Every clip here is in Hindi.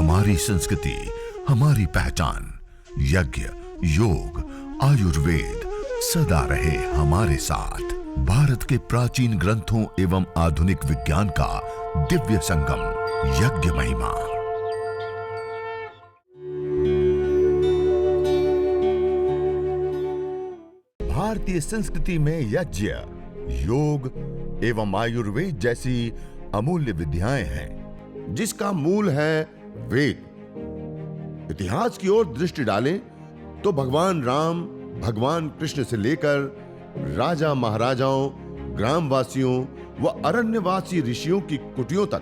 हमारी संस्कृति, हमारी पहचान। यज्ञ, योग, आयुर्वेद सदा रहे हमारे साथ। भारत के प्राचीन ग्रंथों एवं आधुनिक विज्ञान का दिव्य संगम, यज्ञ महिमा। भारतीय संस्कृति में यज्ञ, योग एवं आयुर्वेद जैसी अमूल्य विद्याएं हैं, जिसका मूल है वेद। इतिहास की ओर दृष्टि डालें तो भगवान राम, भगवान कृष्ण से लेकर राजा महाराजाओं, ग्रामवासियों व अरण्यवासी ऋषियों की कुटियों तक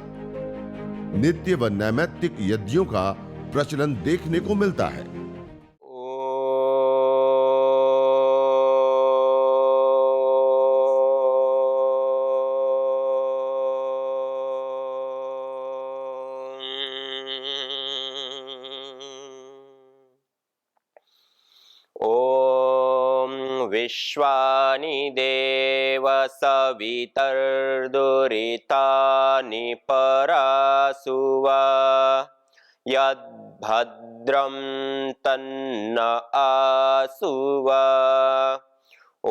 नित्य व नैमित्तिक यज्ञों का प्रचलन देखने को मिलता है। विश्वानि देव सवितर्दुरितानि परासुवा यद्भद्रं तन्न आसुवा। ॐ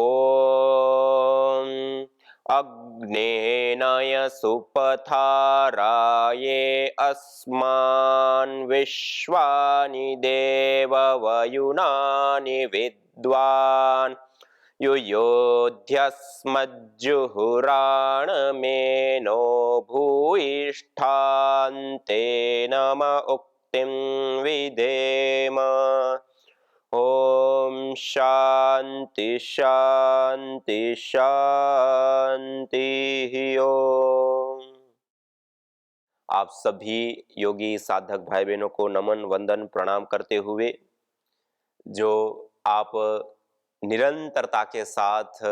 अग्नेनय सुपथाराये अस्मान् विश्वानि देव वयुनानि विद्वान् युयोध्यस्मज्जुहुराणमेनो भूयिष्ठान्ते नम उक्तिं विधेम। ओम शांति शांति शांति ओम। आप सभी योगी साधक भाई बहनों को नमन, वंदन, प्रणाम करते हुए जो आप निरंतरता के साथ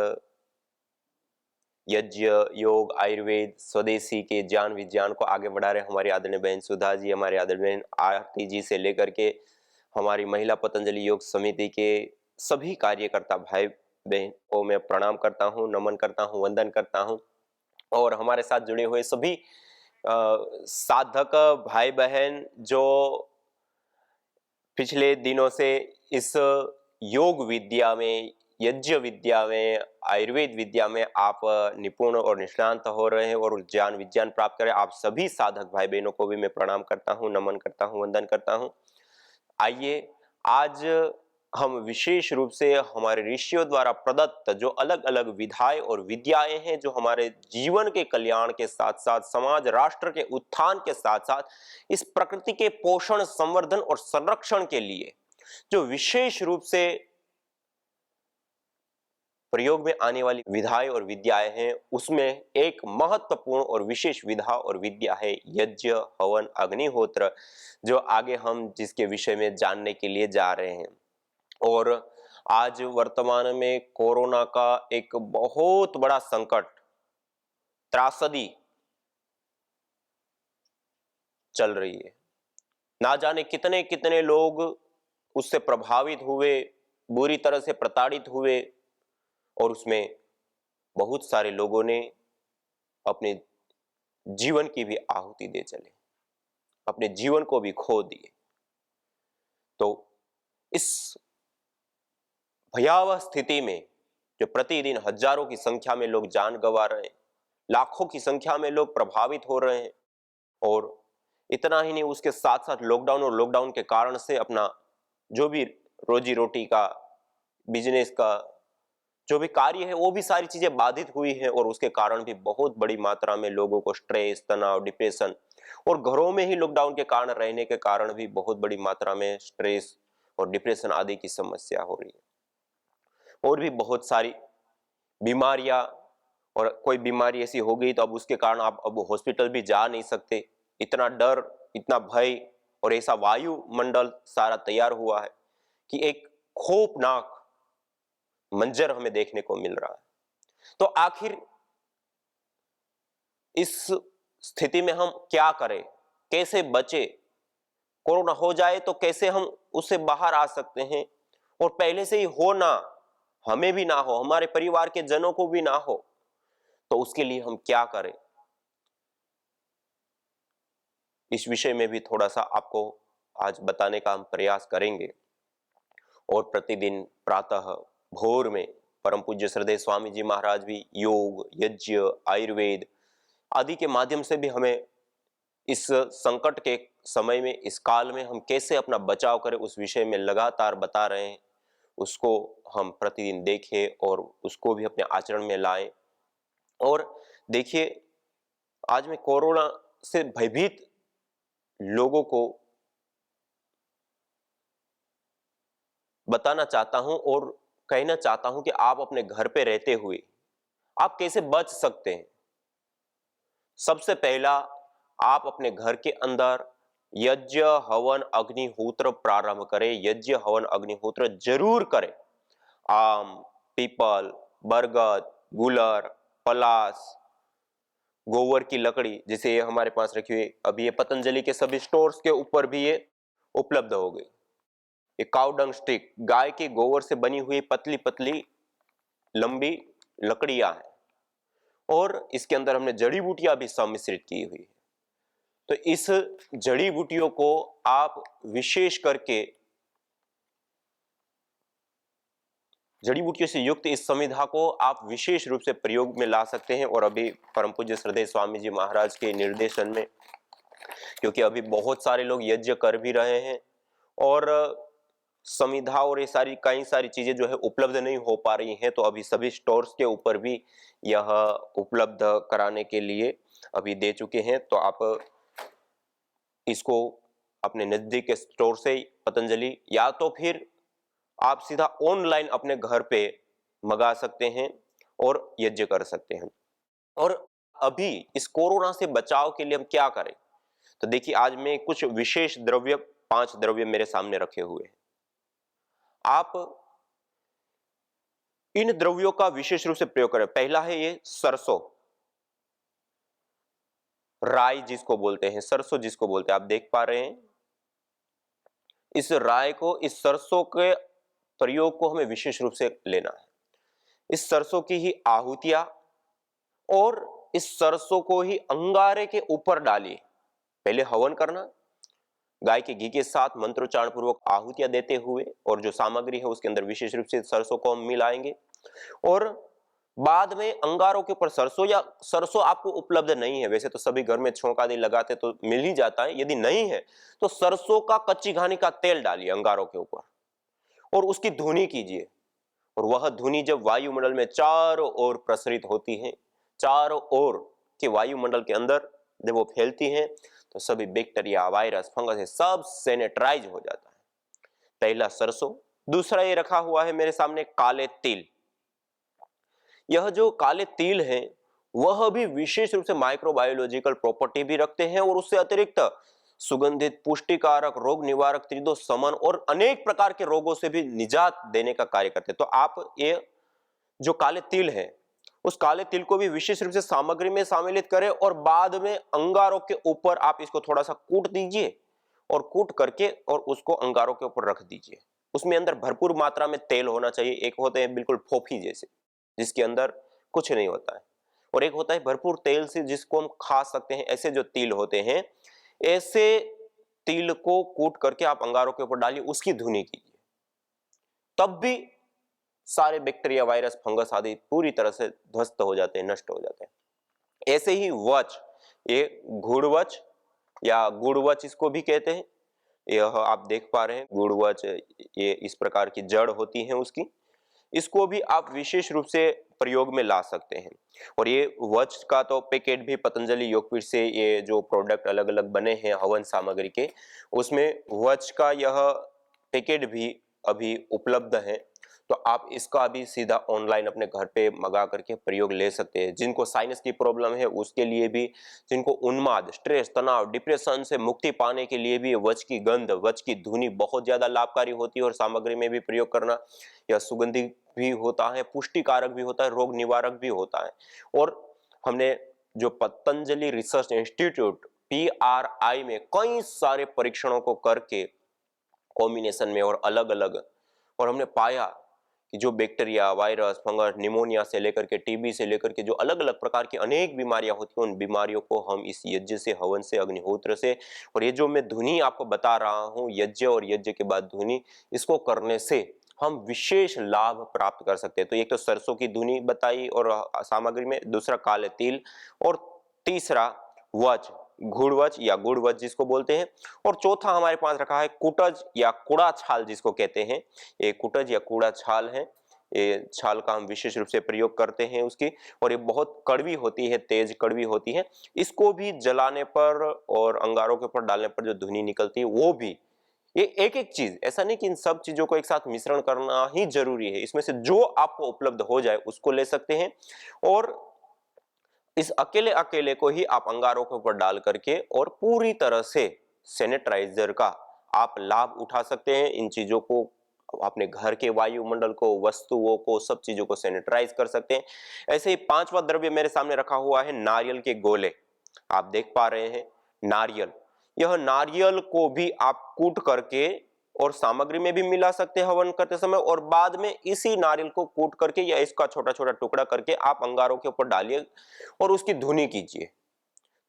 यज्ञ, योग, आयुर्वेद, स्वदेशी के ज्ञान विज्ञान को आगे बढ़ा रहे हमारी आदरणीय बहन सुधा जी, हमारी आदरणीय बहन आरती जी से लेकर के हमारी महिला पतंजलि योग समिति के सभी कार्यकर्ता भाई बहन को मैं प्रणाम करता हूं, नमन करता हूं, वंदन करता हूं। और हमारे साथ जुड़े हुए सभी साधक भाई बहन जो पिछले दिनों से इस योग विद्या में, यज्ञ विद्या में, आयुर्वेद विद्या में आप निपुण और निष्णांत हो रहे हैं और ज्ञान विज्ञान प्राप्त करें, आप सभी साधक भाई बहनों को भी मैं प्रणाम करता हूं, नमन करता हूं, वंदन करता हूं। आइए आज हम विशेष रूप से हमारे ऋषियों द्वारा प्रदत्त जो अलग अलग विधाएं और विद्याएं हैं, जो हमारे जीवन के कल्याण के साथ साथ समाज राष्ट्र के उत्थान के साथ साथ इस प्रकृति के पोषण, संवर्धन और संरक्षण के लिए जो विशेष रूप से प्रयोग में आने वाली विधाएं और विद्याएं हैं, उसमें एक महत्वपूर्ण और विशेष विधा और विद्या है यज्ञ, हवन, अग्निहोत्र, जो आगे हम जिसके विषय में जानने के लिए जा रहे हैं। और आज वर्तमान में कोरोना का एक बहुत बड़ा संकट, त्रासदी चल रही है। ना जाने कितने कितने लोग उससे प्रभावित हुए, बुरी तरह से प्रताड़ित हुए और उसमें बहुत सारे लोगों ने अपने जीवन की भी आहुति दे चले, अपने जीवन को भी खो दिए। तो इस भयावह स्थिति में जो प्रतिदिन हजारों की संख्या में लोग जान गंवा रहे हैं, लाखों की संख्या में लोग प्रभावित हो रहे हैं, और इतना ही नहीं, उसके साथ साथ लॉकडाउन और लॉकडाउन के कारण से अपना जो भी रोजी रोटी का, बिजनेस का जो भी कार्य है, वो भी सारी चीजें बाधित हुई है। और उसके कारण भी बहुत बड़ी मात्रा में लोगों को स्ट्रेस, तनाव, डिप्रेशन, और घरों में ही लॉकडाउन के कारण रहने के कारण भी बहुत बड़ी मात्रा में स्ट्रेस और डिप्रेशन आदि की समस्या हो रही है। और भी बहुत सारी बीमारियां, और कोई बीमारी ऐसी हो गई तो अब उसके कारण आप अब हॉस्पिटल भी जा नहीं सकते, इतना डर, इतना भय, और ऐसा वायुमंडल सारा तैयार हुआ है कि एक खौफनाक मंजर हमें देखने को मिल रहा है। तो आखिर इस स्थिति में हम क्या करें, कैसे बचे, कोरोना हो जाए तो कैसे हम उससे बाहर आ सकते हैं, और पहले से ही हो ना, हमें भी ना हो, हमारे परिवार के जनों को भी ना हो, तो उसके लिए हम क्या करें। इस विषय में भी थोड़ा सा आपको आज बताने का हम प्रयास करेंगे। और प्रतिदिन प्रातः भोर में परम पूज्य श्रद्धेय स्वामी जी महाराज भी योग, यज्ञ, आयुर्वेद आदि के माध्यम से भी हमें इस संकट के समय में, इस काल में हम कैसे अपना बचाव करें उस विषय में लगातार बता रहे हैं। उसको हम प्रतिदिन देखें और उसको भी अपने आचरण में लाएं। और देखिए, आज मैं कोरोना से भयभीत लोगों को बताना चाहता हूं और कहना चाहता हूं कि आप अपने घर पे रहते हुए आप कैसे बच सकते हैं। सबसे पहला, आप अपने घर के अंदर यज्ञ, हवन, अग्निहोत्र प्रारंभ करें। यज्ञ, हवन, अग्निहोत्र जरूर करें। आम, पीपल, बरगद, गुलर, पलास, गोबर की लकड़ी, जैसे ये हमारे पास रखी हुई, अभी ये पतंजलि के सभी स्टोर्स के ऊपर भी ये उपलब्ध हो गई। ये काउडंग स्टिक, गाय के गोबर से बनी हुई पतली पतली लंबी लकड़ियां हैं और इसके अंदर हमने जड़ी बूटियां भी सम्मिश्रित की हुई है। तो इस जड़ी बूटियों को आप विशेष करके, जड़ी बूटियों से युक्त इस संविधा को आप विशेष रूप से प्रयोग में ला सकते हैं। और अभी परम पूज्य श्रद्धेय स्वामी जी महाराज के निर्देशन में, क्योंकि अभी बहुत सारे लोग यज्ञ कर भी रहे हैं और संविधा और ये सारी कई सारी चीजें जो है उपलब्ध नहीं हो पा रही हैं, तो अभी सभी स्टोर्स के ऊपर भी यह उपलब्ध कराने के लिए अभी दे चुके हैं। तो आप इसको अपने नजदीक के स्टोर से पतंजलि, या तो फिर आप सीधा ऑनलाइन अपने घर पे मंगा सकते हैं और यज्ञ कर सकते हैं। और अभी इस कोरोना से बचाव के लिए हम क्या करें, तो देखिए, आज मैं कुछ विशेष द्रव्य, 5 द्रव्य मेरे सामने रखे हुए हैं। आप इन द्रव्यों का विशेष रूप से प्रयोग करें। पहला है ये सरसों, राई जिसको बोलते हैं, सरसों जिसको बोलते हैं, आप देख पा रहे हैं। इस राय को, इस सरसों के प्रयोग को हमें विशेष रूप से लेना है। इस सरसों की ही आहुतियां और इस सरसों को ही अंगारे के ऊपर डालिए। पहले हवन करना, गाय के घी के साथ मंत्रोच्चारण पूर्वक आहुतियां देते हुए, और जो सामग्री है उसके अंदर विशेष रूप से सरसों को हम मिलाएंगे। और बाद में अंगारों के ऊपर सरसों, या सरसों आपको उपलब्ध नहीं है, वैसे तो सभी घर में छोंक आदि लगाते तो मिल ही जाता है, यदि नहीं है तो सरसों का कच्ची घानी का तेल डालिए अंगारों के ऊपर और उसकी धुनी कीजिए। और वह धुनी जब वायुमंडल में चारों ओर प्रसरित होती है, चारों ओर के वायुमंडल के अंदर जब वो फैलती है, तो सभी बैक्टीरिया, वायरस, फंगस है सब सैनिटाइज हो जाता है। पहला सरसों। दूसरा ये रखा हुआ है मेरे सामने काले तिल। यह जो काले तिल हैं वह भी विशेष रूप से माइक्रोबायोलॉजिकल प्रॉपर्टी भी रखते हैं और उससे अतिरिक्त सुगंधित, पुष्टिकारक, रोग निवारक, त्रिदोष शमन और अनेक प्रकार के रोगों से भी निजात देने का कार्य करते हैं। तो आप ये जो काले तिल है, उस काले तिल को भी विशेष रूप से सामग्री में शामिलित करें और बाद में अंगारों के ऊपर आप इसको थोड़ा सा कूट दीजिए और कूट करके और उसको अंगारों के ऊपर रख दीजिए। उसमें अंदर भरपूर मात्रा में तेल होना चाहिए। एक होते हैं बिल्कुल फोफी जैसे, जिसके अंदर कुछ नहीं होता है, और एक होता है भरपूर तेल से जिसको हम खा सकते हैं। ऐसे जो तिल होते हैं, ऐसे तिल को कूट करके आप अंगारों के ऊपर डालिए, उसकी धुनी कीजिए, तब भी सारे बैक्टीरिया, वायरस, फंगस आदि पूरी तरह से ध्वस्त हो जाते हैं, नष्ट हो जाते हैं। ऐसे ही वच, ये गुड़वच या गुड़वच इसको भी कहते हैं, यह आप देख पा रहे हैं गुड़वच, ये इस प्रकार की जड़ होती है उसकी, इसको भी आप विशेष रूप से प्रयोग में ला सकते हैं। और ये वच का तो पैकेट भी पतंजलि योगपीठ से ये जो प्रोडक्ट अलग अलग बने हैं हवन सामग्री के, उसमें वच का यह पैकेट भी अभी उपलब्ध है। तो आप इसका भी सीधा ऑनलाइन अपने घर पे मंगा करके प्रयोग ले सकते हैं। जिनको साइनस की प्रॉब्लम है उसके लिए भी, जिनको उन्माद, स्ट्रेस, तनाव, डिप्रेशन से मुक्ति पाने के लिए भी वच की गंध, वच की धुनी बहुत ज्यादा लाभकारी होती है। और सामग्री में भी प्रयोग करना, यह सुगंधी भी होता है, पुष्टिकारक भी होता है, रोग निवारक भी होता है। और हमने जो पतंजलि रिसर्च इंस्टीट्यूट PRI में कई सारे परीक्षणों को करके कॉम्बिनेशन में और अलग अलग, और हमने पाया कि जो बैक्टीरिया, वायरस, फंगस, निमोनिया से लेकर के टीबी से लेकर के जो अलग अलग प्रकार की अनेक बीमारियां होती हैं, उन बीमारियों को हम इस यज्ञ से, हवन से, अग्निहोत्र से, और ये जो मैं धुनी आपको बता रहा हूँ, यज्ञ और यज्ञ के बाद धुनी, इसको करने से हम विशेष लाभ प्राप्त कर सकते हैं। तो एक तो सरसों की धुनी बताई और सामग्री में, दूसरा काले तिल, और तीसरा वच, घुड़वच या गुड़वच जिसको बोलते हैं, और चौथा हमारे पास रखा है कुटज या कूड़ा छाल जिसको कहते हैं। ये कुटज या कूड़ा छाल है, ये छाल का हम विशेष रूप से प्रयोग करते हैं उसकी, और ये बहुत कड़वी होती है, तेज कड़वी होती है। इसको भी जलाने पर और अंगारों के ऊपर डालने पर जो धुनी निकलती है वो भी, ये एक एक चीज, ऐसा नहीं कि इन सब चीजों को एक साथ मिश्रण करना ही जरूरी है, इसमें से जो आपको उपलब्ध हो जाए उसको ले सकते हैं, और इस अकेले अकेले को ही आप अंगारों के ऊपर डाल करके और पूरी तरह से सैनिटाइजर का आप लाभ उठा सकते हैं। इन चीजों को अपने घर के वायुमंडल को, वस्तुओं को, सब चीजों को सैनिटाइज कर सकते हैं। ऐसे ही पांचवा द्रव्य मेरे सामने रखा हुआ है नारियल के गोले। आप देख पा रहे हैं नारियल, यह नारियल को भी आप कूट करके और सामग्री में भी मिला सकते हैं हवन करते समय, और बाद में इसी नारियल को कूट करके या इसका छोटा छोटा टुकड़ा करके आप अंगारों के ऊपर डालिए और उसकी धुनी कीजिए,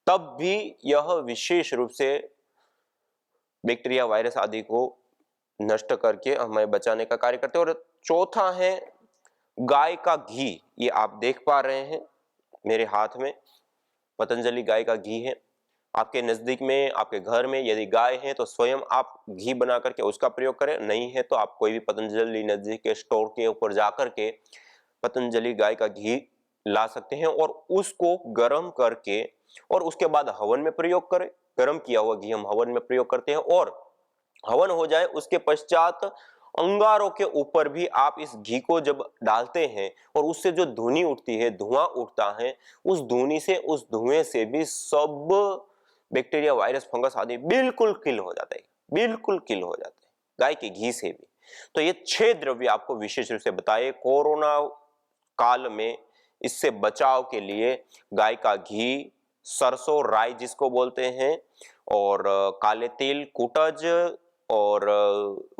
तब भी यह विशेष रूप से बैक्टीरिया, वायरस आदि को नष्ट करके हमें बचाने का कार्य करते हैं। और चौथा है गाय का घी। ये आप देख पा रहे हैं मेरे हाथ में पतंजलि गाय का घी है। आपके नजदीक में, आपके घर में यदि गाय है तो स्वयं आप घी बना करके उसका प्रयोग करें, नहीं है तो आप कोई भी पतंजलि नजदीक के स्टोर के ऊपर जाकर के पतंजलि गाय का घी ला सकते हैं और उसको गर्म करके और उसके बाद हवन में प्रयोग करें। गर्म किया हुआ घी हम हवन में प्रयोग करते हैं, और हवन हो जाए उसके पश्चात अंगारों के ऊपर भी आप इस घी को जब डालते हैं और उससे जो धुनी उठती है, धुआं उठता है, उस धुनी से, उस धुएं से भी सब बैक्टीरिया, वायरस, फंगस आदि बिल्कुल किल हो जाता है, बिल्कुल किल हो जाते हैं गाय के घी से भी। तो ये 6 द्रव्य आपको विशेष रूप से बताए कोरोना काल में इससे बचाव के लिए। गाय का घी, सरसों, राई जिसको बोलते हैं, और काले तिल, कुटज, और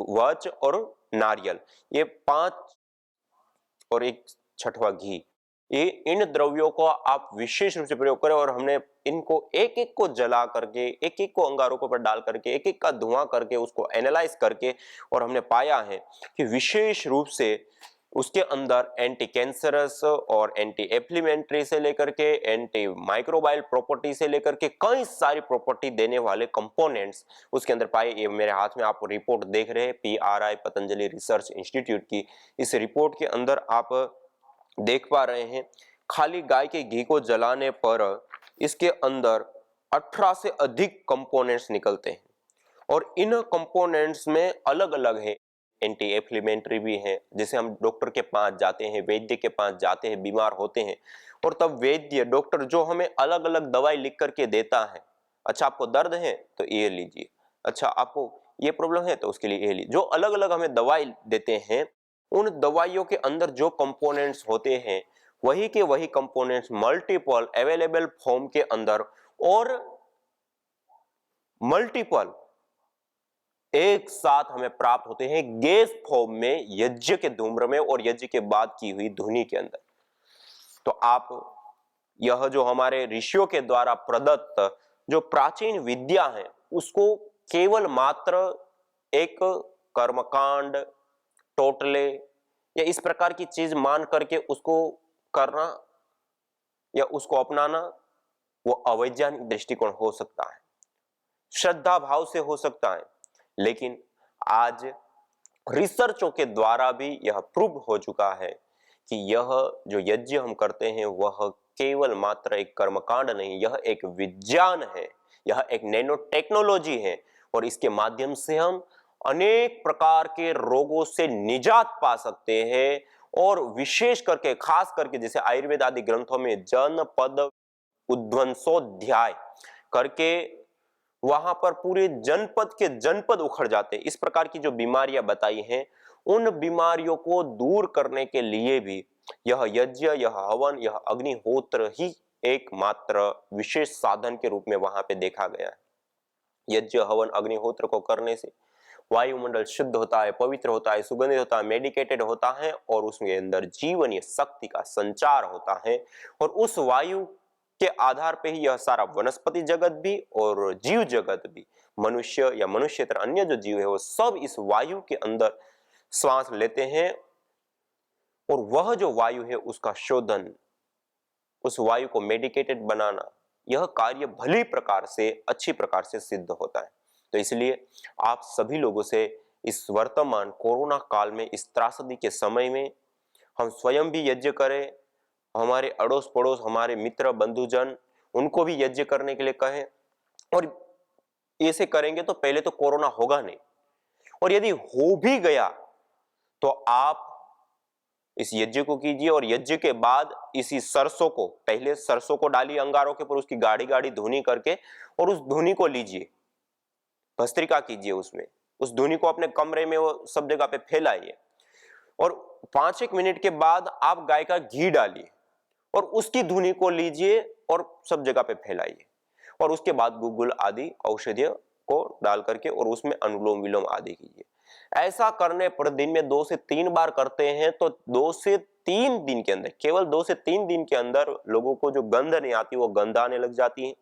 वच और नारियल, ये 5, और एक छठवा घी, ये इन द्रव्यों को आप विशेष रूप से प्रयोग करें। और हमने इनको एक एक को जला करके, एक एक को अंगारों के ऊपर डाल करके, एक एक का धुआं करके, उसको एनालाइज करके, और हमने पाया है कि विशेष रूप से उसके अंदर एंटी कैंसरस और एंटी एफ्लिमेंट्री से लेकर के एंटी माइक्रोबाइल प्रॉपर्टी से लेकर के कई सारी प्रॉपर्टी देने वाले कंपोनेंट्स उसके अंदर पाए। ये मेरे हाथ में आप रिपोर्ट देख रहे हैं PRI पतंजलि रिसर्च इंस्टीट्यूट की। इस रिपोर्ट के अंदर आप देख पा रहे हैं खाली गाय के घी को जलाने पर इसके अंदर 18 से अधिक कंपोनेंट्स निकलते हैं, और इन कंपोनेंट्स में अलग अलग है, एंटी एफ्लिमेंट्री भी है। जैसे हम डॉक्टर के पास जाते हैं, वैद्य के पास जाते हैं, बीमार होते हैं, और तब वैद्य, डॉक्टर जो हमें अलग अलग दवाई लिख करके देता है, अच्छा आपको दर्द है तो ये लीजिए, अच्छा आपको ये प्रॉब्लम है तो उसके लिए ये लीजिए, जो अलग अलग हमें दवाई देते हैं, उन दवाइयों के अंदर जो कंपोनेंट्स होते हैं वही के वही कंपोनेंट्स मल्टीपल अवेलेबल फॉर्म के अंदर और मल्टीपल एक साथ हमें प्राप्त होते हैं गैस फॉर्म में, यज्ञ के धूम्र में और यज्ञ के बाद की हुई धुनी के अंदर। तो आप यह जो हमारे ऋषियों के द्वारा प्रदत्त जो प्राचीन विद्या है उसको केवल मात्र एक कर्मकांड, टोटले या इस प्रकार की चीज मान करके उसको करना या उसको अपनाना, वो अवैज्ञानिक दृष्टिकोण हो सकता है, श्रद्धा भाव से हो सकता है, लेकिन आज रिसर्चों के द्वारा भी यह प्रूव हो चुका है कि यह जो यज्ञ हम करते हैं वह केवल मात्र एक कर्मकांड नहीं, यह एक विज्ञान है, यह एक नैनो टेक्नोलॉजी है, और इसके माध्यम से हम अनेक प्रकार के रोगों से निजात पा सकते हैं। और विशेष करके, खास करके जैसे आयुर्वेद आदि ग्रंथों में जनपद उद्वंसोध्याय करके वहां पर पूरे जनपद के जनपद उखड़ जाते हैं, इस प्रकार की जो बीमारियां बताई हैं, उन बीमारियों को दूर करने के लिए भी यह यज्ञ, यह हवन, यह अग्निहोत्र ही एकमात्र विशेष साधन के रूप में वहां पे देखा गया है। यज्ञ, हवन, अग्निहोत्र को करने से वायुमंडल शुद्ध होता है, पवित्र होता है, सुगंधित होता है, मेडिकेटेड होता है और उसके अंदर जीवनीय शक्ति का संचार होता है। और उस वायु के आधार पे ही यह सारा वनस्पति जगत भी और जीव जगत भी, मनुष्य या मनुष्यतर अन्य जो जीव है वो सब इस वायु के अंदर श्वास लेते हैं। और वह जो वायु है उसका शोधन, उस वायु को मेडिकेटेड बनाना, यह कार्य भली प्रकार से, अच्छी प्रकार से सिद्ध होता है। तो इसलिए आप सभी लोगों से इस वर्तमान कोरोना काल में, इस त्रासदी के समय में हम स्वयं भी यज्ञ करें, हमारे अड़ोस पड़ोस, हमारे मित्र बंधुजन, उनको भी यज्ञ करने के लिए कहें। और ऐसे करेंगे तो पहले तो कोरोना होगा नहीं, और यदि हो भी गया तो आप इस यज्ञ को कीजिए और यज्ञ के बाद इसी सरसों को, पहले सरसों को डालिए अंगारों के ऊपर, उसकी गाढ़ी गाढ़ी धुनी करके, और उस धुनी को लीजिए, भस्त्रिका कीजिए उसमें, उस धुनी को अपने कमरे में वो सब जगह पे फैलाइए। और 5-1 मिनट के बाद आप गाय का घी डालिए और उसकी धुनी को लीजिए और सब जगह पे फैलाइए। और उसके बाद गुग्गुल आदि औषधीय को डाल करके और उसमें अनुलोम विलोम आदि कीजिए। ऐसा करने पर दिन में 2 से 3 बार करते हैं तो 2 से 3 दिन के अंदर, केवल 2 से 3 दिन के अंदर लोगों को जो गंध नहीं आती वो गंध आने लग जाती है,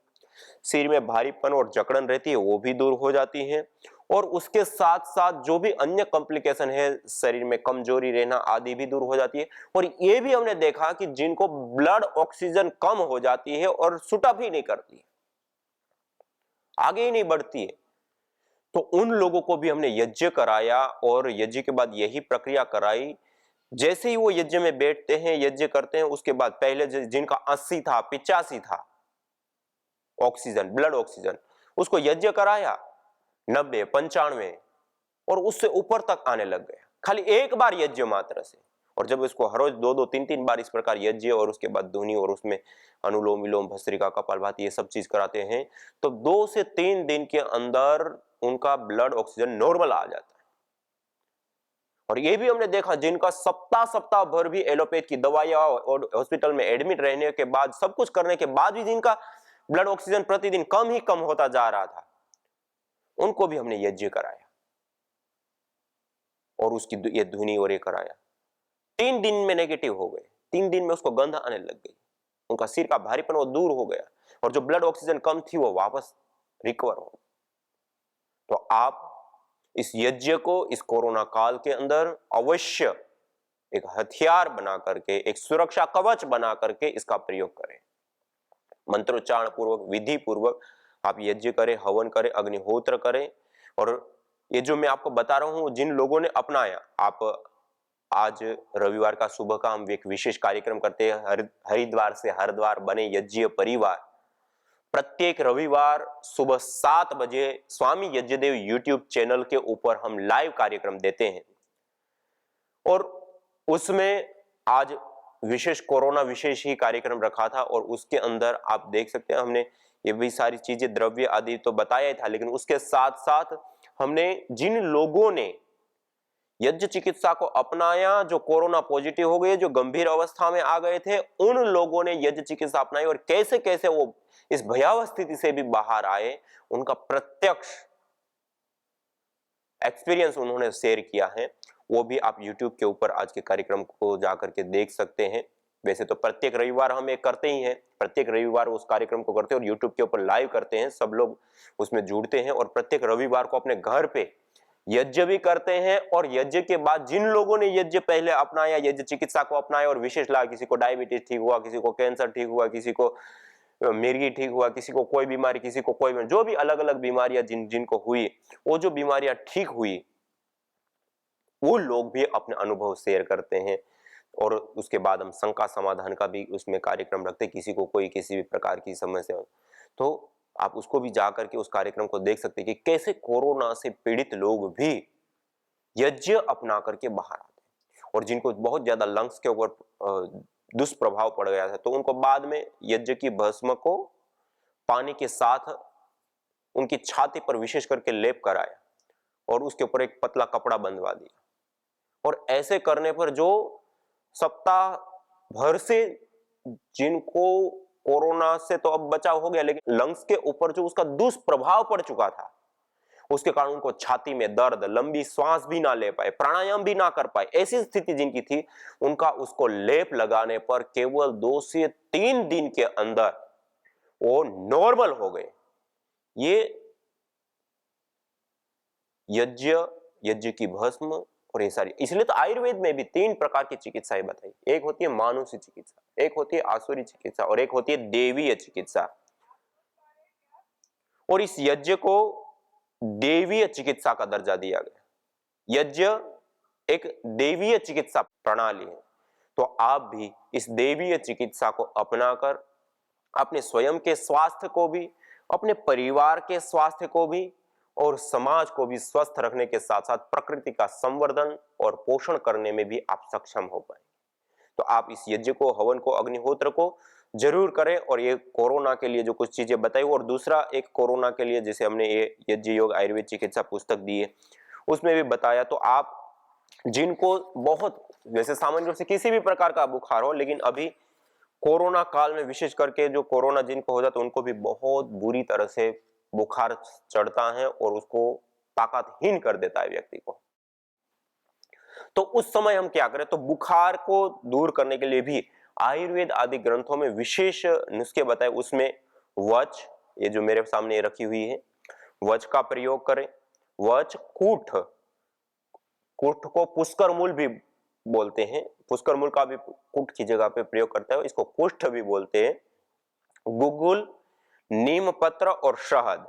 सिर में भारीपन और जकड़न रहती है वो भी दूर हो जाती है। और उसके साथ साथ जो भी अन्य कॉम्प्लिकेशन है, शरीर में कमजोरी रहना आदि भी दूर हो जाती है। और ये भी हमने देखा कि जिनको ब्लड ऑक्सीजन कम हो जाती है और सुटअप ही नहीं करती, आगे ही नहीं बढ़ती है, तो उन लोगों को भी हमने यज्ञ कराया और यज्ञ के बाद यही प्रक्रिया कराई। जैसे ही वो यज्ञ में बैठते हैं, यज्ञ करते हैं, उसके बाद पहले जिनका 80 था, 85 था ऑक्सीजन, ब्लड ऑक्सीजन, उसको यज्ञ कराया 90, 95 और उससे ऊपर तक आने लग गया, खाली एक बार यज्ञ मात्र से। और जब इसको हर रोज 2-2, 3-3 बार इस प्रकार यज्ञ और उसके बाद धुनी और उसमें अनुलोम विलोम, भस्त्रिका, कपालभाति ये सब चीज कराते हैं, तो 2 से 3 दिन के अंदर उनका ब्लड ऑक्सीजन नॉर्मल आ जाता है। और ये भी हमने देखा जिनका सप्ताह भर भी एलोपैथ की दवाइयां और हॉस्पिटल में एडमिट रहने के बाद, सब कुछ करने के बाद भी जिनका ब्लड ऑक्सीजन प्रतिदिन कम ही कम होता जा रहा था, उनको भी हमने यज्ञ कराया और उसकी ये धुनी और ये कराया। 3 दिन में नेगेटिव हो गए, 3 दिन में उसको गंध आने लग गई, उनका सिर का भारीपन वो दूर हो गया और जो ब्लड ऑक्सीजन कम थी वो वापस रिकवर हो। तो आप इस यज्ञ को इस कोरोना काल के अंदर अवश्य एक हथियार बना करके, एक सुरक्षा कवच बना करके इसका प्रयोग करें। मंत्रोच्चारण पूर्वक, विधि पूर्वक आप यज्ञ करें, हवन करें, अग्निहोत्र करें। और ये जो मैं आपको बता रहा हूं, जिन लोगों ने अपनाया, आप आज रविवार का सुबह का हम एक विशेष कार्यक्रम करते हैं, हरिद्वार से हरद्वार बने यज्ञ परिवार। प्रत्येक रविवार सुबह 7 बजे स्वामी यज्ञदेव यूट्यूब चैनल के ऊपर हम लाइव कार्यक्रम देते हैं और उसमें आज विशेष कोरोना विशेष ही कार्यक्रम रखा था। और उसके अंदर आप देख सकते हैं, हमने ये भी सारी चीजें, द्रव्य आदि तो बताया ही था, लेकिन उसके साथ साथ हमने जिन लोगों ने यज्ञ चिकित्सा को अपनाया, जो कोरोना पॉजिटिव हो गए, जो गंभीर अवस्था में आ गए थे, उन लोगों ने यज्ञ चिकित्सा अपनाई और कैसे कैसे वो इस भयावह स्थिति से भी बाहर आए, उनका प्रत्यक्ष एक्सपीरियंस उन्होंने शेयर किया है। वो भी आप YouTube के ऊपर आज के कार्यक्रम को जाकर के देख सकते हैं। वैसे तो प्रत्येक रविवार हम एक करते ही हैं, प्रत्येक रविवार उस कार्यक्रम को करते हैं और YouTube के ऊपर लाइव करते हैं, सब लोग उसमें जुड़ते हैं और प्रत्येक रविवार को अपने घर पे यज्ञ भी करते हैं। और यज्ञ के बाद जिन लोगों ने यज्ञ पहले अपनाया, यज्ञ चिकित्सा को अपनाया और विशेष लाभ, किसी को डायबिटीज ठीक हुआ, किसी को कैंसर ठीक हुआ, किसी को मिर्गी ठीक हुआ, किसी को कोई बीमारी, किसी को कोई, जो भी अलग अलग बीमारियां जिनको हुई, वो जो बीमारियां ठीक हुई, वो लोग भी अपने अनुभव शेयर करते हैं। और उसके बाद हम शंका समाधान का भी उसमें कार्यक्रम रखते हैं, किसी को कोई किसी भी प्रकार की समस्या हो तो आप उसको भी जा करके उस कार्यक्रम को देख सकते हैं कि कैसे कोरोना से पीड़ित लोग भी यज्ञ अपना करके बाहर आते हैं। और जिनको बहुत ज्यादा लंग्स के ऊपर दुष्प्रभाव पड़ गया था, तो उनको बाद में यज्ञ की भस्म को पानी के साथ उनकी छाती पर विशेष करके लेप कराया और उसके ऊपर एक पतला कपड़ा बंधवा दिया। और ऐसे करने पर जो सप्ताह भर से जिनको कोरोना से तो अब बचाव हो गया, लेकिन लंग्स के ऊपर जो उसका दुष्प्रभाव पड़ चुका था, उसके कारण उनको छाती में दर्द, लंबी श्वास भी ना ले पाए, प्राणायाम भी ना कर पाए, ऐसी स्थिति जिनकी थी, उनका उसको लेप लगाने पर केवल 2 से 3 दिन के अंदर वो नॉर्मल हो गए। ये यज्ञ की भस्म और ये सारी, इसलिए तो आयुर्वेद में भी 3 प्रकार की चिकित्साएं बताई। एक होती है मानुषी चिकित्सा, एक होती है आसुरी चिकित्सा और एक होती है देवीय चिकित्सा। और इस यज्ञ को देवीय चिकित्सा का दर्जा दिया गया। यज्ञ एक देवीय चिकित्सा प्रणाली है, तो आप भी इस देवीय चिकित्सा को अपनाकर अपने स्वयं के स्वास्थ्य को भी, अपने परिवार के स्वास्थ्य को भी और समाज को भी स्वस्थ रखने के साथ साथ प्रकृति का संवर्धन और पोषण करने में भी आप सक्षम हो पाएंगे। तो आप इस यज्ञ को, हवन को, अग्निहोत्र को जरूर करें। और ये कोरोना के लिए जो कुछ चीजें बताई, और दूसरा एक कोरोना के लिए जैसे हमने ये यज्ञ योग आयुर्वेद चिकित्सा पुस्तक दी है, उसमें भी बताया। तो आप जिनको बहुत, वैसे सामान्य रूप से किसी भी प्रकार का बुखार हो, लेकिन अभी कोरोना काल में विशेष करके जो कोरोना जिनको हो जाता है उनको भी बहुत बुरी तरह से बुखार चढ़ता है और उसको ताकतहीन कर देता है व्यक्ति को। तो उस समय हम क्या करें? तो बुखार को दूर करने के लिए भी आयुर्वेद आदि ग्रंथों में विशेष नुस्खे बताए। उसमें वच, ये जो मेरे सामने रखी हुई है, वच का प्रयोग करें। वच, कूठ, कूठ को पुष्कर मूल भी बोलते हैं, पुष्कर मूल का भी कूठ की जगह पे प्रयोग करता है, इसको कुष्ठ भी बोलते हैं। गुगुल, नीम पत्र और शहद,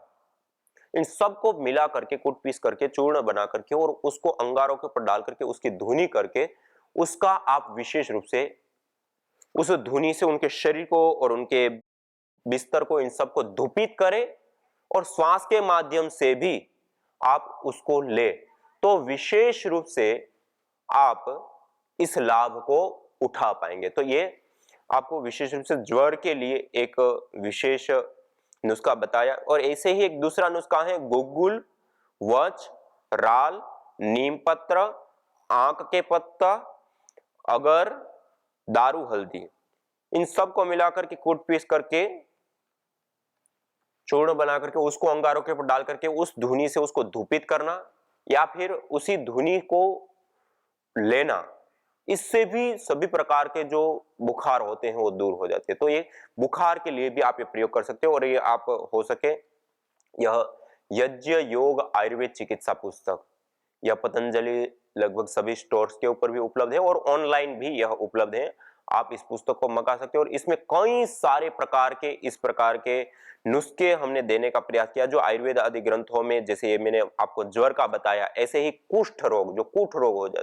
इन सबको मिला करके, कूट पीस करके, चूर्ण बना करके और उसको अंगारों के ऊपर डाल करके उसकी धुनी करके, उसका आप विशेष रूप से उस धुनी से उनके शरीर को और उनके बिस्तर को, इन सबको धुपित करें और श्वास के माध्यम से भी आप उसको ले, तो विशेष रूप से आप इस लाभ को उठा पाएंगे। तो ये आपको विशेष रूप से ज्वर के लिए एक विशेष नुस्खा बताया। और ऐसे ही एक दूसरा नुस्खा है गुगुल, वच, राल, नीम पत्र, आंक के पत्ता, अगर, दारू, हल्दी, इन सब को मिलाकर के कूट पीस करके चूर्ण बना करके उसको अंगारों के ऊपर डाल करके उस धुनी से उसको धूपित करना या फिर उसी धुनी को लेना, इससे भी सभी प्रकार के जो बुखार होते हैं वो दूर हो जाते हैं। तो ये बुखार के लिए भी आप ये प्रयोग कर सकते हो। और ये आप हो सके, यह यज्ञ योग आयुर्वेद चिकित्सा पुस्तक, यह पतंजलि लगभग सभी स्टोर्स के ऊपर भी उपलब्ध है और ऑनलाइन भी यह उपलब्ध है। आप इस पुस्तक को मंगा सकते हो और इसमें कई सारे प्रकार के इस प्रकार के नुस्खे हमने देने का प्रयास किया जो आयुर्वेद आदि ग्रंथों में, जैसे ये मैंने आपको ज्वर का बताया, ऐसे ही कुष्ठ रोग, जो कुष्ठ रोग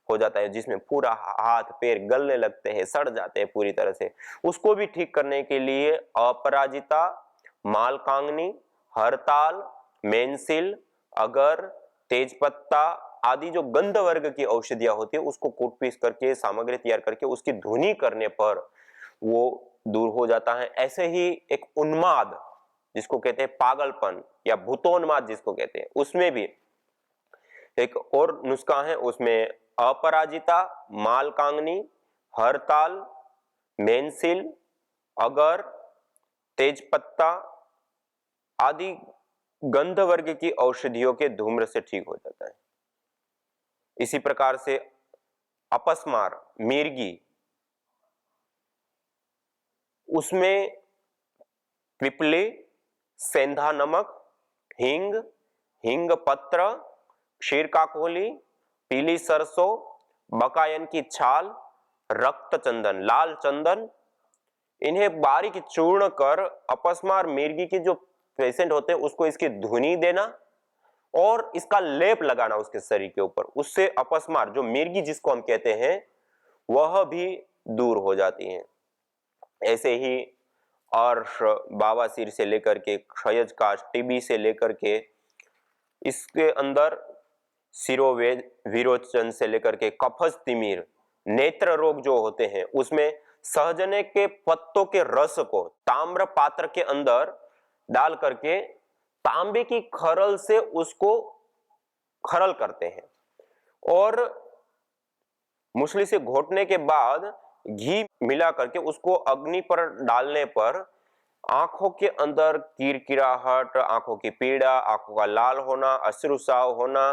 हो जाता है जिसमें पूरा हाथ पैर गलने लगते हैं, सड़ जाते हैं पूरी तरह से, उसको भी ठीक करने के लिए अपराजिता, मालकांगनी, हरताल, मेंसिल, अगर, तेजपत्ता आदि जो गंध वर्ग की औषधियां होती है उसको कूट पीस करके, सामग्री तैयार करके उसकी धुनी करने पर वो दूर हो जाता है। ऐसे ही एक उन्माद जिसको कहते हैं पागलपन या भूतोन्माद जिसको कहते हैं, उसमें भी एक और नुस्खा है, उसमें अपराजिता, मालकांगनी, हरताल, मेंसिल, अगर, तेजपत्ता आदि गंध वर्ग की औषधियों के धूम्र से ठीक हो जाता है। इसी प्रकार से अपस्मार, मिर्गी, उसमें पिपले, सेंधा नमक, हिंग, हिंग पत्र, क्षीर काकोली, पीली सरसों, बकायन की छाल, रक्त चंदन, लाल चंदन, इन्हें बारीक चूर्ण कर अपस्मार मिर्गी के जो पेशेंट होते हैं उसको इसकी धुनी देना और इसका लेप लगाना उसके शरीर के ऊपर, उससे अपस्मार जो मिर्गी जिसको हम कहते हैं वह भी दूर हो जाती है। ऐसे ही अर्श, बावासीर से लेकर के क्षयज काश, टीबी से लेकर के इसके अंदर सिरोवेद, विरोचन से लेकर के कफज तिमिर, नेत्र रोग जो होते हैं उसमें सहजने के पत्तों के रस को ताम्र पात्र के अंदर डाल करके तांबे की खरल से उसको खरल करते हैं और मुसली से घोटने के बाद घी मिला करके उसको अग्नि पर डालने पर आंखों के अंदर किरकिराहट, आंखों की पीड़ा, आंखों का लाल होना, अश्रुसाव होना,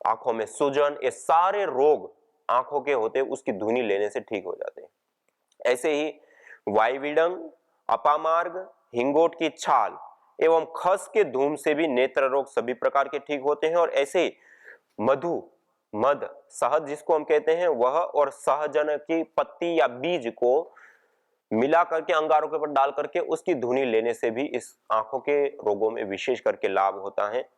आंखों में सूजन, ये सारे रोग आंखों के होते उसकी धुनी लेने से ठीक हो जाते हैं। ऐसे ही वायुविडंग, अपामार्ग, हिंगोट की छाल एवं खस के धूम से भी नेत्र रोग सभी प्रकार के ठीक होते हैं। और ऐसे ही मध, शहद जिसको हम कहते हैं वह, और सहजन की पत्ती या बीज को मिला करके अंगारों के ऊपर डाल करके उसकी धुनी लेने से भी इस आंखों के रोगों में विशेष करके लाभ होता है।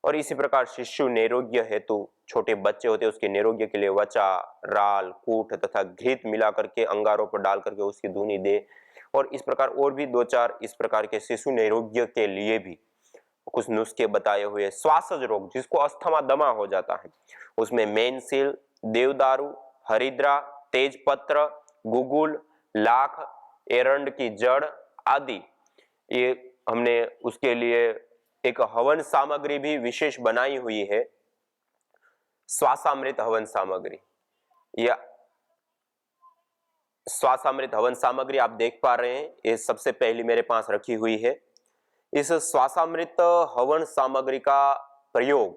और इसी प्रकार शिशु नैरोग्य हेतु, छोटे बच्चे होते हैं उसके नैरोग्य के लिए वचा, राल, कूट तथा घृत मिला करके अंगारों पर डाल करके उसकी धुनी दे। और इस प्रकार और भी 2-4 इस प्रकार के शिशु नैरोग्य के लिए भी कुछ नुस्खे बताए हुए। श्वासज रोग जिसको अस्थमा दमा हो जाता है, उसमें मेनसिल, देवदारू, हरिद्रा, तेजपत्र, गुगुल, लाख, एरंड की जड़ आदि, ये हमने उसके लिए एक हवन सामग्री भी विशेष बनाई हुई है, श्वासामृत हवन सामग्री। या श्वासामृत हवन सामग्री आप देख पा रहे हैं, ये सबसे पहली मेरे पास रखी हुई है। इस श्वासामृत हवन सामग्री का प्रयोग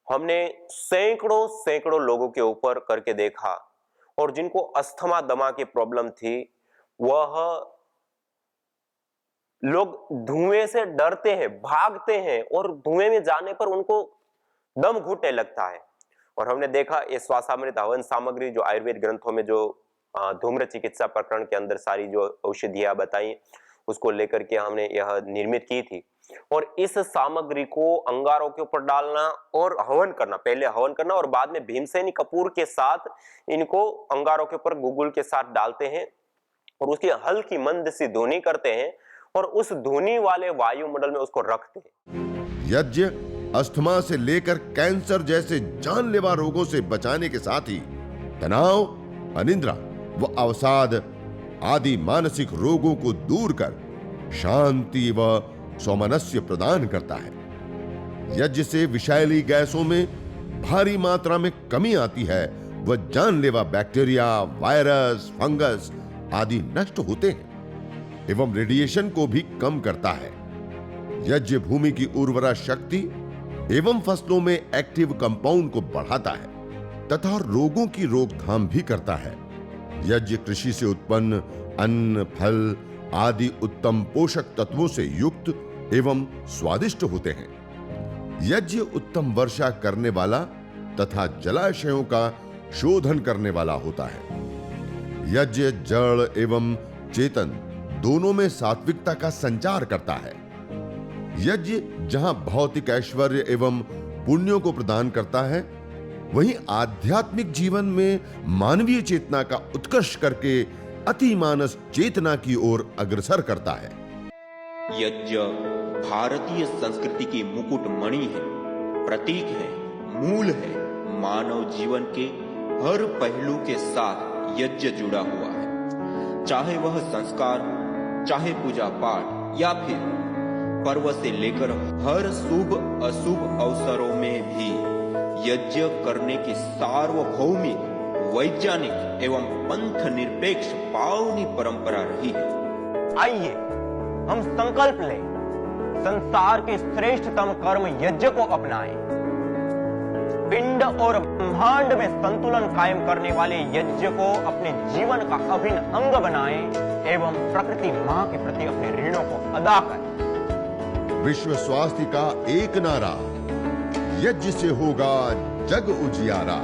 हमने सैकड़ों लोगों के ऊपर करके देखा, और जिनको अस्थमा दमा की प्रॉब्लम थी वह लोग धुएं से डरते हैं, भागते हैं, और धुएं में जाने पर उनको दम घुटने लगता है। और हमने देखा ये श्वासामृत हवन सामग्री जो आयुर्वेद ग्रंथों में जो धूम्र चिकित्सा प्रकरण के अंदर सारी जो औषधियां बताई उसको लेकर के हमने यह निर्मित की थी। और इस सामग्री को अंगारों के ऊपर डालना और हवन करना, पहले हवन करना और बाद में भीमसेनी कपूर के साथ इनको अंगारों के ऊपर गुगुल के साथ डालते हैं और उसकी हल्की मंद सी धुनी करते हैं और उस धुनी वाले वायुमंडल में उसको रखते हैं। यज्ञ अस्थमा से लेकर कैंसर जैसे जानलेवा रोगों से बचाने के साथ ही तनाव, अनिद्रा व अवसाद आदि मानसिक रोगों को दूर कर शांति व सौमनस्य प्रदान करता है। यज्ञ से विषैली गैसों में भारी मात्रा में कमी आती है व जानलेवा बैक्टीरिया, वायरस, फंगस आदि नष्ट होते हैं एवं रेडिएशन को भी कम करता है। यज्ञ भूमि की उर्वरा शक्ति एवं फसलों में एक्टिव कंपाउंड को बढ़ाता है तथा रोगों की रोकथाम भी करता है। यज्ञ कृषि से उत्पन्न अन्न, फल आदि उत्तम पोषक तत्वों से युक्त एवं स्वादिष्ट होते हैं। यज्ञ उत्तम वर्षा करने वाला तथा जलाशयों का शोधन करने वाला होता है। यज्ञ जड़ एवं चेतन दोनों में सात्विकता का संचार करता है। यज्ञ जहां भौतिक ऐश्वर्य एवं पुण्यों को प्रदान करता है, वहीं आध्यात्मिक जीवन में मानवीय चेतना का उत्कर्ष करके अतिमानस चेतना की ओर अग्रसर करता है। यज्ञ भारतीय संस्कृति की मुकुट मणि है, प्रतीक है, मूल है। मानव जीवन के हर पहलू के साथ यज्ञ जुड़ा हुआ है, चाहे वह संस्कार, चाहे पूजा पाठ या फिर पर्व से लेकर हर शुभ अशुभ अवसरों में भी यज्ञ करने की सार्वभौमिक, वैज्ञानिक एवं पंथ निरपेक्ष पावनी परंपरा रही है। आइए हम संकल्प लें, संसार के श्रेष्ठतम कर्म यज्ञ को अपनाएं। पिंड और ब्रह्मांड में संतुलन कायम करने वाले यज्ञ को अपने जीवन का अभिन्न अंग बनाएं एवं प्रकृति मां के प्रति अपने ऋणों को अदा करें। विश्व स्वास्थ्य का एक नारा, यज्ञ से होगा जग उजियारा।